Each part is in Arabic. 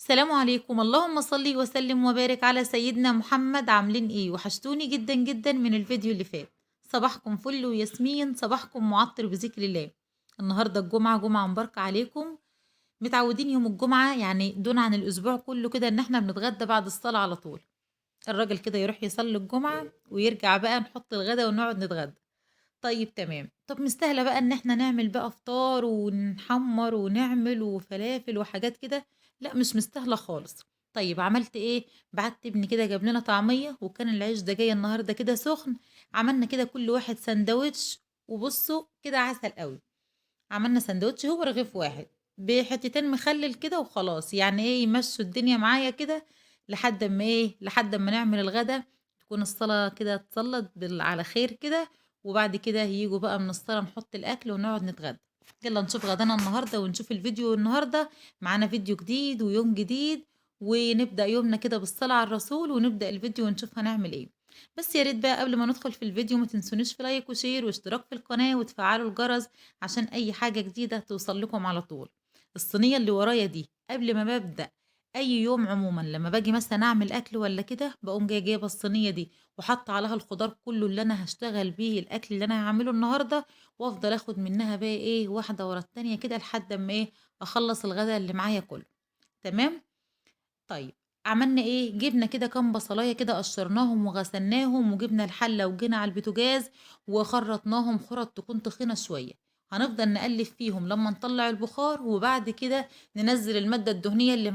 السلام عليكم، اللهم صل وسلم وبارك على سيدنا محمد. عاملين ايه؟ وحشتوني جدا جدا من الفيديو اللي فات. صباحكم فل وياسمين، صباحكم معطر بذكر الله. النهارده الجمعة، جمعة مباركة عليكم. متعودين يوم الجمعة يعني دون عن الأسبوع كله كده إن احنا بنتغدى بعد الصلاة على طول. الراجل كده يروح يصلي الجمعة ويرجع بقى نحط الغدا ونقعد نتغدى. طيب تمام. طب مستاهلة بقى إن إحنا نعمل بقى فطار ونحمّر ونعمل وفلافل وحاجات كده؟ لأ مش مستاهلة خالص. طيب عملت إيه؟ بعتّ ابني كده جاب لنا طعمية وكان العيش ده جاي النهارده كده سُخن. عملنا كده كل واحد ساندوتش وبُصّوا كده عسل أوي. عملنا ساندوتش هو رغيف واحد بحتتين مخلل كده وخلاص، يعني إيه يمشّوا الدنيا معايا كده لحد أمّا إيه، لحد أمّا نعمل الغدا، تكون الصلاة كده اتصلّت على خير كده، وبعد كده ييجوا بقى من الصلاة نحط الأكل ونقعد نتغدى. يالّا نشوف غدانا النهارده ونشوف الفيديو النهارده. معانا فيديو جديد ويوم جديد، ونبدأ يومنا كده بالصلاة على الرسول ونبدأ الفيديو ونشوف هنعمل إيه. بس يا ريت بقى قبل ما ندخل في الفيديو ما تنسونيش في لايك وشير واشتراك في القناة وتفعلوا الجرس عشان أي حاجة جديدة توصل لكم على طول. الصينية اللي ورايا دي قبل ما ببدأ أي يوم عموما لما باجي مثلا أعمل أكل ولا كده بقوم جايبة الصينية دي وحاطة عليها الخضار كله اللي أنا هشتغل بيه الأكل اللي أنا هعمله النهاردة، وأفضل أخد منها بقى إيه واحدة ورا التانية كده لحد أما إيه أخلص الغدا اللي معايا كله. تمام. طيب عملنا إيه، جبنا كده كام بصلاية كده قشرناهم وغسلناهم وجبنا الحلة وجينا على البوتاجاز وخرطناهم خرط تكون تخينة شوية. هنفضل نقلب فيهم لما نطلع البخار وبعد كده ننزل المادة الدهنية اللي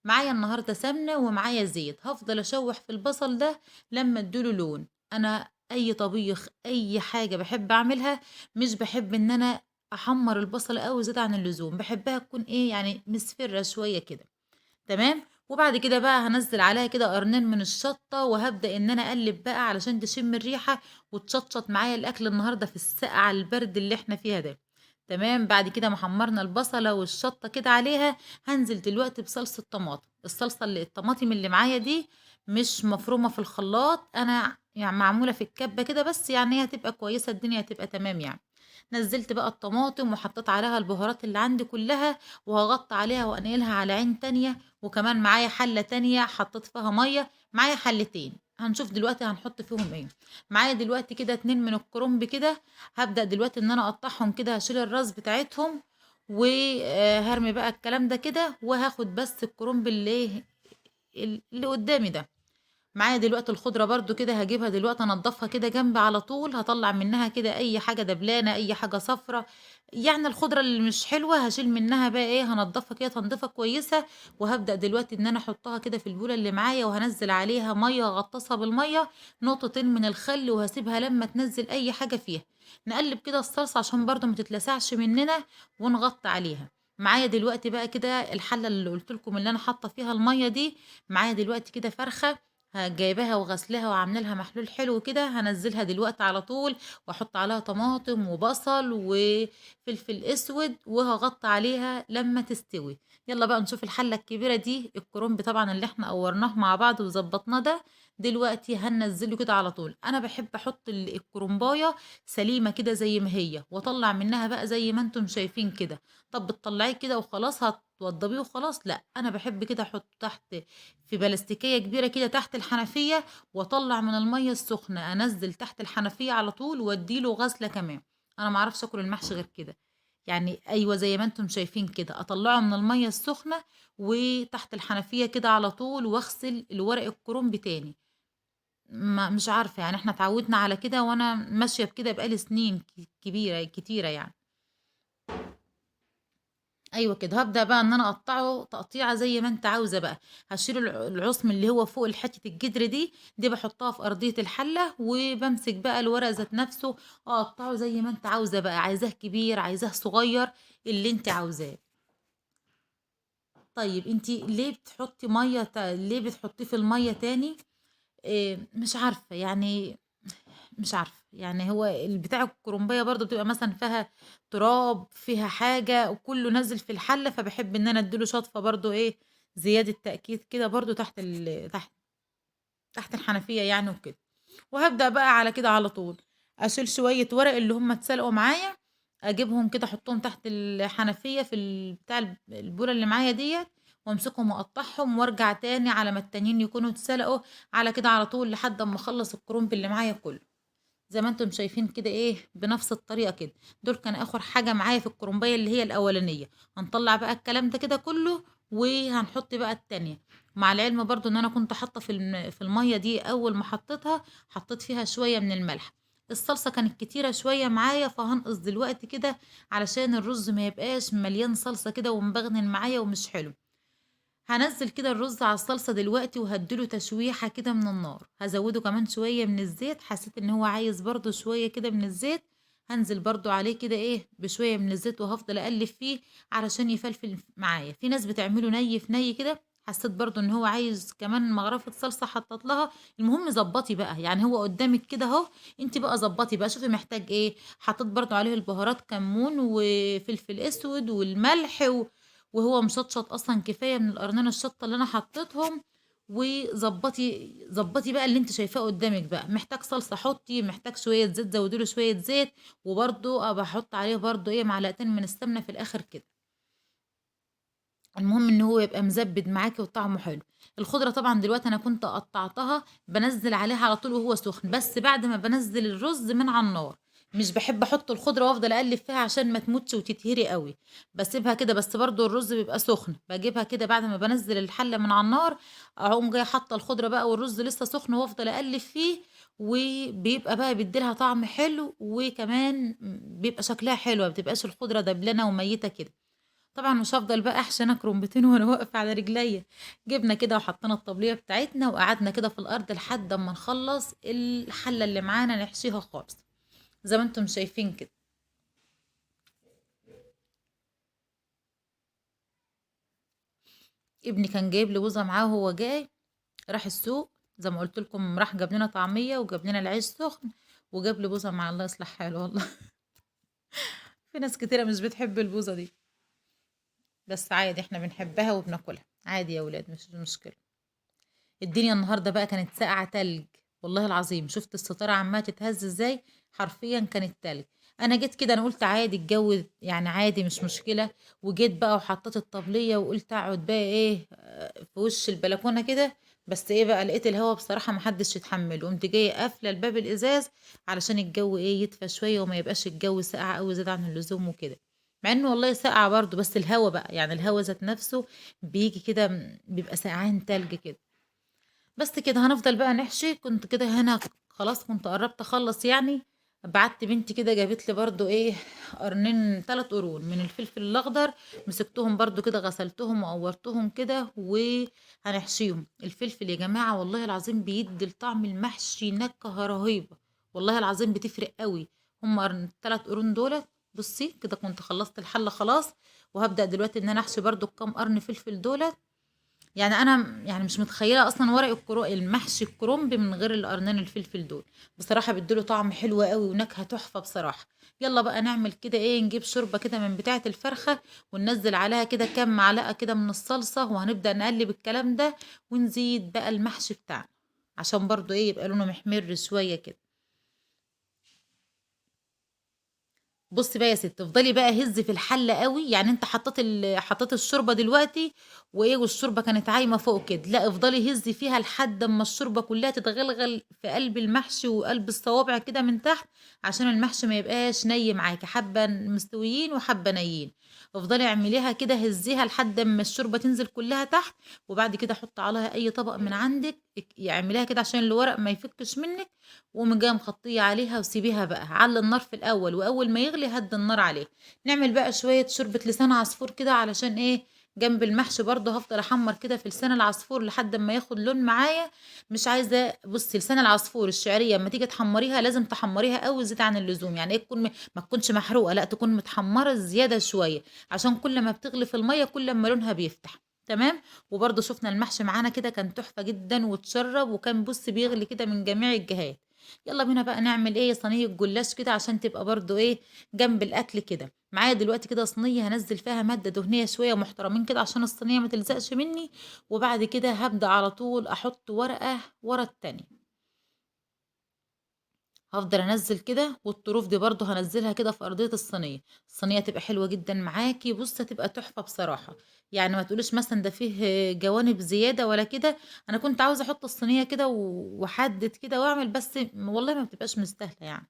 معايا النهاردة سمنة ومعايا زيت، هفضل أشوح في البصل ده لما اديله لون. أنا أي طبيخ أي حاجة بحب أعملها مش بحب إن أنا أحمر البصل أوي زيادة عن اللزوم، بحبها تكون إيه يعني مصفرة شوية كده. تمام. وبعد كده بقى هنزل عليها كده قرنين من الشطة وهبدأ ان انا اقلب بقى علشان تشم الريحة وتشطشط معايا الاكل النهاردة في السقعة البرد اللي احنا فيها ده. تمام. بعد كده ما حمرنا البصلة والشطة كده عليها، هنزل دلوقتي بصلصة طماطم. الصلصة اللي الطماطم اللي معايا دي مش مفرومة في الخلاط، انا يعني معمولة في الكبة كده بس، يعني هي هتبقى كويسة، الدنيا هتبقى تمام يعني. نزلت بقى الطماطم وحطيت عليها البهارات اللي عندي كلها، وهغطي عليها وانقلها على عين تانية. وكمان معايا حلة تانية حطيت فيها مية، معايا حلتين هنشوف دلوقتي هنحط فيهم ايه. معايا دلوقتي كده اتنين من الكرنب كده، هبدأ دلوقتي ان انا اقطعهم كده، هشيل الراس بتاعتهم وهرمي بقى الكلام ده كده، وهاخد بس الكرنب اللي قدامي ده. معايا دلوقتي الخضرة برضو كده هجيبها دلوقتي انضفها كده جنبي على طول، هطلع منها كده اي حاجة دبلانة اي حاجة صفرة، يعني الخضرة اللي مش حلوة هشيل منها بقى ايه، هنضفها كده تنظيفة كويسة. وهبدأ دلوقتي ان انا احطها كده في البولة اللي معايا وهنزل عليها مية، اغطسها بالمية نقطتين من الخل وهسيبها لما تنزل اي حاجة فيها. نقلب كده الصلصة عشان برضو ما تتلسعش مننا ونغطي عليها. معايا دلوقتي بقى كده الحلة اللي قلت لكم اللي انا حاطة فيها المية دي. معايا دلوقتي كده فرخة جايباها وغسلاها وعامله لها محلول حلو كده، هنزلها دلوقتي على طول واحط عليها طماطم وبصل وفلفل اسود وهغطي عليها لما تستوي. يلا بقى نشوف الحله الكبيره دي، الكرنب طبعا اللي احنا قورناه مع بعض وظبطناه ده دلوقتي هننزله كده على طول. انا بحب احط الكرنبايه سليمه كده زي ما هي واطلع منها بقى زي ما انتم شايفين كده. طب بتطلعيه كده وخلاص هتوضبيه وخلاص؟ لا انا بحب كده احط تحت في بلاستيكية كبيرة كده تحت الحنفية، واطلع من المية السخنة انزل تحت الحنفية على طول واديله غسلة كمان. انا معرفش اكل المحشي غير كده، يعني ايوه زي ما انتم شايفين كده اطلعه من المية السخنة وتحت الحنفية كده على طول واغسل الورق الكرنب تاني. ما مش عارفة يعني احنا اتعودنا على كده وانا ماشية بكده بقالي سنين كبيرة كتيرة يعني. أيوه كده، هابدأ بقى إن أنا أقطّعه تقطيعة زي ما أنت عاوزة بقى. هاشيل العُصم اللي هو فوق حتّة الجدر دي باحطها في أرضية الحلة، وبامسك بقى الورق ذات نفسه أقطّعه زي ما أنت عاوزة بقى، عايزاه كبير، عايزاه صغير، اللي أنتِ عاوزاه. طيب أنتِ ليه بتحطيه في المَيّة تاني؟ مش عارفة، يعني مش عارفة، يعني هو البتاع الكرنباية برضه بتبقى مثلًا فيها تراب، فيها حاجة وكُلّه نازل في الحلة، فباحب إن أنا أدّي له شطفة برضه إيه، زيادة تأكيد كده برضه تحت الحنفية يعني وكده. وهابدأ بقى على كده على طول، أشيل شوية ورق اللي هم اتسلقوا معايا، أجيبهم كده أحطهم تحت الحنفية في بتاع البولة اللي معايا ديّة، وامسكهم واقطعهم وارجع تاني على ما التانيين يكونوا اتسلقوا، على كده على طول لحد اما اخلص الكرنب اللي معايا كله. زي ما انتم شايفين كده ايه بنفس الطريقه كده. دول كان اخر حاجه معايا في الكرنبايه اللي هي الاولانيه. هنطلع بقى الكلام ده كده كله وهنحط بقى التانية. مع العلم برضو ان انا كنت حاطه في الميه دي اول ما حطيتها حطيت فيها شويه من الملح. الصلصه كانت كتيره شويه معايا فهنقص دلوقتي كده علشان الرز ما يبقاش مليان صلصه كده ومبغنن معايا ومش حلو. هنزل كده الرز على الصلصة دلوقتي وهديله تشويحة كده من النار. هزوده كمان شوية من الزيت، حسيت ان هو عايز برضو شوية كده من الزيت. هنزل برضو عليه كده ايه بشوية من الزيت وهفضل اقلب فيه علشان يفلفل معايا. في ناس بتعمله ني في ني كده، حسيت برضو ان هو عايز كمان مغرفة صلصة حطت لها. المهم ظبطي بقى، يعني هو قدامك كده اهو. انت بقى ظبطي بقى شوفي محتاج ايه. حطيت برضو عليه البهارات كمون وفلفل اسود والملح وهو مشطشط اصلا كفايه من القرنين الشطه اللي انا حطيتهم. ظبطي بقى اللي انت شايفاه قدامك بقى. محتاج صلصه حطي، محتاج شويه زيت زودي له شويه زيت. وبرده ابقى احط عليه برده ايه معلقتين من السمنه في الاخر كده. المهم ان هو يبقى مزبد معاكي وطعمه حلو. الخضره طبعا دلوقتي انا كنت قطعتها بنزل عليها على طول وهو سخن، بس بعد ما بنزل الرز من على النار. مش بحب احط الخضره وافضل اقلب فيها عشان ما تموتش وتتهري قوي. بسيبها كده، بس برضو الرز بيبقى سخن بجيبها كده بعد ما بنزل الحله من على النار. اقوم جايه حاطه الخضره بقى والرز لسه سخن وافضل اقلب فيه. وبيبقى بقى بيديلها طعم حلو وكمان بيبقى شكلها حلو، ما بتبقاش الخضره دبلانه وميته كده. طبعا مش هفضل بقى احشي انا كرنبتين وانا واقفه على رجليا. جبنا كده وحطينا الطبليه بتاعتنا وقعدنا كده في الارض لحد اما نخلص الحله اللي معانا نحشيها خالص. زي ما انتم شايفين كده. ابني كان جايب لي بوزه معاه وهو جاي. راح السوق زي ما قلت لكم، راح جاب لنا طعميه وجاب لنا العيش سخن. وجاب لي بوزه مع الله يصلح حاله والله. في ناس كتيره مش بتحب البوزه دي. بس عادي احنا بنحبها وبناكلها عادي يا ولاد، مش مشكله. الدنيا النهارده بقى كانت ساقعة تلج. والله العظيم شفت الستارة عمالة تتهز ازاي. حرفيا كانت تلج. انا جيت كده انا قلت عادي الجو يعني عادي مش مشكلة. وجيت بقى وحطيت الطبلية وقلت اقعد بقى ايه في وش البلكونة كده. بس ايه بقى لقيت الهوا بصراحة محدش يتحمل، قمت جاية قافلة الباب الازاز علشان الجو ايه يدفى شوية وما يبقاش الجو ساقع قوي زيادة عن اللزوم وكده. مع انه والله ساقعة برضه، بس الهوا بقى يعني الهوا ذات نفسه بيجي كده بيبقى سقعان تلج كده. بس كده هنفضل بقى نحشي. كنت كده هنا خلاص كنت قربت اخلص يعني. بعت بنتي كده جابت لي برضو ايه قرنين 3 قرون من الفلفل الاخضر. مسكتهم برضو كده غسلتهم وقورتهم كده وهنحشيهم. الفلفل يا جماعة والله العظيم بيدي لطعم المحشي نكهة رهيبة. والله العظيم بتفرق قوي. هم 3 قرون دول. بصي كده كنت خلصت الحلة خلاص. وهبدأ دلوقتي ان انا احشي برضو كام قرن فلفل دول. يعني انا يعني مش متخيله اصلا ورق المحشي الكرنب من غير القرنين الفلفل دول. بصراحه بيدوله طعم حلو قوي ونكهه تحفه بصراحه. يلا بقى نعمل كده ايه نجيب شوربه كده من بتاعه الفرخه. وننزل عليها كده كام معلقه كده من الصلصه وهنبدا نقلب الكلام ده. ونزيد بقى المحشي بتاعنا عشان برضو ايه يبقى لونه محمر شويه كده. بصي بقى يا ست تفضلي بقى هز في الحله قوي، يعني انت حطيت الشوربه دلوقتي. وايه والشوربه كانت عايمه فوق كده، لا افضلي هزي فيها لحد اما الشوربه كلها تتغلغل في قلب المحشي وقلب الصوابع كده من تحت. عشان المحشي ما يبقاش ني معاكي، حبه مستويين وحبه نيين. افضلي اعمليها كده هزيها لحد اما الشوربه تنزل كلها تحت. وبعد كده حط عليها اي طبق من عندك. اعمليها كده عشان الورق ما يفكش منك. وقومي جايه مغطيه عليها وسيبيها بقى على النار في الاول، واول ما يغلي هدي النار عليه. نعمل بقى شويه شوربه لسان عصفور كده علشان ايه جنب المحشي برضه هفضل احمر كده في لسان العصفور لحد ما ياخد لون معايا. مش عايزه بصي لسان العصفور الشعريه اما تيجي تحمريها لازم تحمريها قوي زيادة عن اللزوم، يعني ايه تكون ما تكونش محروقه، لا تكون متحمره زياده شويه. عشان كل ما بتغلي في الميه كل ما لونها بيفتح. تمام. وبرضه شفنا المحشي معانا كده كان تحفه جدا وتشرب وكان بص بيغلي كده من جميع الجهات. يلا بينا بقى نعمل ايه صينيه جلاش كده عشان تبقى برضو ايه جنب الاكل كده. معايا دلوقتي كده صينيه هنزل فيها ماده دهنيه شويه محترمين كده عشان الصينيه ما تلزقش مني. وبعد كده هبدا على طول احط ورقه ورا التانية. هافضل أنزّل كده، والطروف دي برضه هانزّلها كده في أرضية الصينية، الصينية تبقى حلوة جدًا معاكِ، بُصّي هتبقى تحفة بصراحة، يعني ما تقوليش مثلًا ده فيه جوانب زيادة ولا كده، أنا كنت عاوزة أحط الصينية كده واحدد كده واعمل، بس والله ما بتبقاش مستاهلة يعني.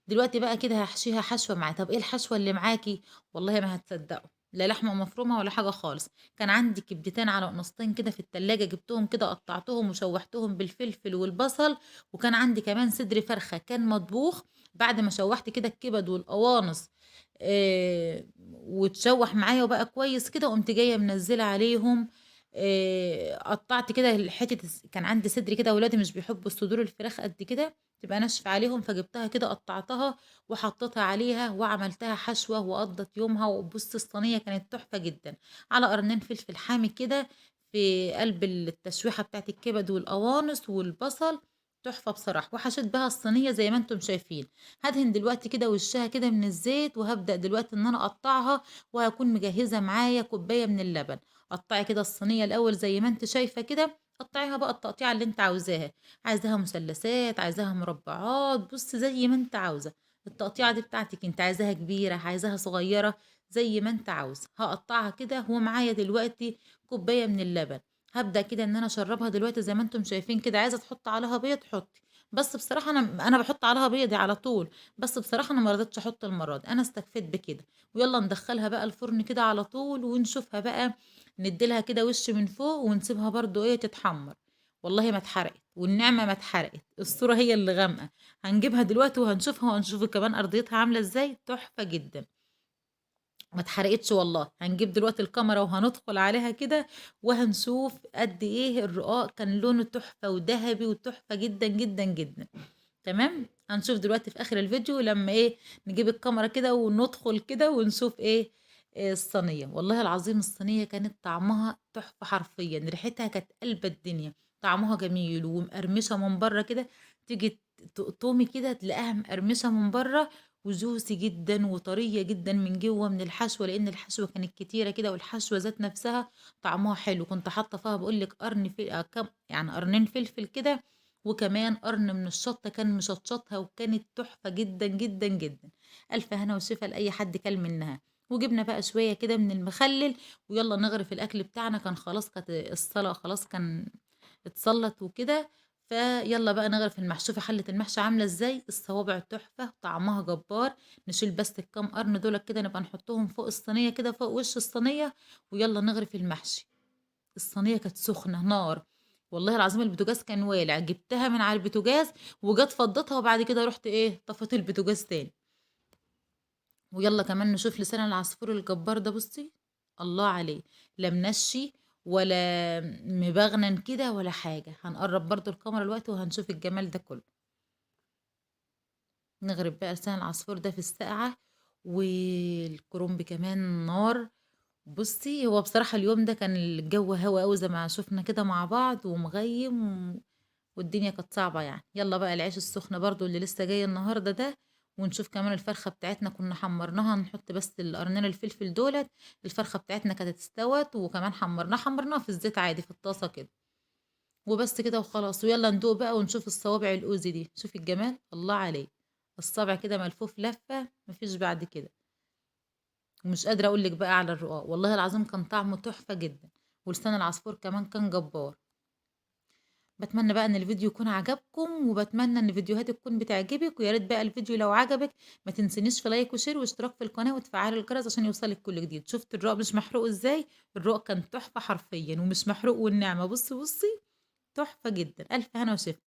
دلوقتي بقى كده هاحشيها حشوة طَب إيه الحشوة اللي معاكِ؟ والله ما هتصدقوا، لا لحمة مفرومة ولا حاجة خالص، كان عندي كبدتين على قناصتين كده في التلاجة، جبتهم كده قطّعتهم وشوّحتهم بالفلفل والبصل، وكان عندي كمان صدر فرخة كان مطبوخ بعد ما شوّحت كده الكبد والقوانص، واتشوّح معايا وبقى كويس كده، قُمت جاية منزّلة عليهم، قطّعت كده حتة كان عندي صدر كده، ولادي مش بيحبّوا الصدور الفراخ قد كده، تبقى ناشفة عليهم، فجبتها كده قطّعتها وحطيتها عليها وعملتها حشوة وقضّت يومها، وبُصّي الصينية كانت تحفة جدًا، على قرنين فلفل حامي كده في قلب التشويحة بتاعة الكبد والقوانص والبصل، تحفة بصراحة، وحشيت بها الصينية زي ما أنتم شايفين. هادهن دلوقتي كده وشّها كده من الزيت، وهابدأ دلوقتي إن أنا أقطّعها، وهاكون مجهّزة معايا كوباية من اللبن. قطّعي كده الصينية الأول زي ما أنتِ شايفة كده، قطّعيها بقى التقطيعة اللي أنتِ عاوزاها، عايزاها مثلثات، عايزاها مربعات، بُصّي زي ما أنتِ عاوزة، التقطيعة دي بتاعتِك أنتِ، عايزاها كبيرة، عايزاها صغيرة، زي ما أنتِ عاوزة. هاقطّعها كده ومعايا دلوقتي كوباية من اللبن، هابدأ كده إن أنا أشرّبها دلوقتي زي ما أنتم شايفين كده، عايزة تحطّي عليها بيض حطّي، بس بصراحة أنا باحط عليها بيض على طول، بس بصراحة أنا ما رضيتش أحط المرّة دي، أنا استكفيت بكده. ويالّا ندخّلها بقى الفرن كده على طول ونشوفها بقى، ندّي لها كده وِش من فوق ونسيبها برضه إيه تتحمّر. والله ما اتحرقت، والنعمة ما اتحرقت، الصورة هي اللي غامقة. هنجيبها دلوقتي وهنشوفها، وهنشوف كمان أرضيتها عاملة إزاي، تحفة جدًا. ما اتحرقتش والله. هنجيب دلوقتي الكاميرا وهندخل عليها كده، وهنشوف قد إيه الرقاق كان لونه تحفة ودهبي وتحفة جدًا، جدًا، جدًا. تمام؟ هنشوف دلوقتي في آخر الفيديو لمّا إيه، نجيب الكاميرا كده وندخل كده ونشوف إيه، الصينية. والله العظيم الصينية كانت طعمها تحفة حرفيًا، ريحتها كانت قالبة الدنيا، طعمها جميل ومقرمشة من برّه كده، تيجي تقطمي كده تلاقيها مقرمشة من برّه وjuicy جدًا وطرية جدًا من جوّه من الحشوة، لإن الحشوة كانت كتيرة كده، والحشوة ذات نفسها طعمها حلو. كنت حاطة فيها باقول لِك قرن يعني قرنين فلفل كده، وكمان قرن من الشطة كان مشطشطها، وكانت تحفة جدًا، جدًا، جدًا. ألف هنا وشفا لأي حد كَل منها. وجبنا بقى شوية كده من المخلل، ويالّا نغرف الأكل بتاعنا، كان خلاص كانت الصلاة خلاص كان اتصلّت وكده، فيالّا بقى نغرف المحشي. شوفي حلة المحشي عاملة إزاي، الصوابع تحفة، طعمها جبار. نشيل بس الكام قرن دُولة كده نبقى نحطهم فوق الصينية كده، فوق وش الصينية، ويالّا نغرف المحشي. الصينية كانت سخنة نار، والله العظيم البوتاجاز كان والع، جبتها من على البوتاجاز وجات فضّتها، وبعد كده رُحت إيه، طفيت البوتاجاز تاني. ويالّا كمان نشوف لسان العصفور الجبار ده، بُصّي، الله عليه، لا منشّي ولا مبغنن كده ولا حاجة. هنقرّب برضه الكاميرا دلوقتي وهنشوف الجمال ده كلّه. نغرف بقى لسان العصفور ده في الساقعة، والكرنب كمان نار. بُصّي، هو بصراحة اليوم ده كان الجو هوا أوي زي ما شُفنا كده مع بعض، ومغيّم والدنيا كانت صعبة يعني. يالّا بقى العيش السخن برضه اللي لسه جاي النهارده ده، ونشوف كمان الفرخة بتاعتنا كنا حمّرناها، نحط بس القرنين الفلفل دُولة، الفرخة بتاعتنا كانت استوت، وكمان حمّرناها في الزيت عادي في الطاسة كده، وبس كده وخلاص. ويالّا ندوق بقى ونشوف الصوابع الأوزي دي، شوفي الجمال، الله عليه، الصابع كده ملفوف لفة ما فيش بعد كده. ومش قادرة أقول لِك بقى على الرقاق، والله العظيم كان طعمه تحفة جدًا، ولسان العصفور كمان كان جبار. باتمنى بقى إن الفيديو يكون عجبكم، وباتمنى إن فيديوهاتي تكون بتعجبِك، ويا ريت بقى الفيديو لو عجبِك ما تنسينيش في لايك وشير واشتراك في القناة وتفعلي الجرس عشان يوصلِك كل جديد. شُفتِ الرقاق مش محروق إزاي؟ الرقاق كان تحفة حرفيًا ومش محروق والنعمة. بُصّي، بُصّي، تحفة جدًا، ألف هنا وشفا.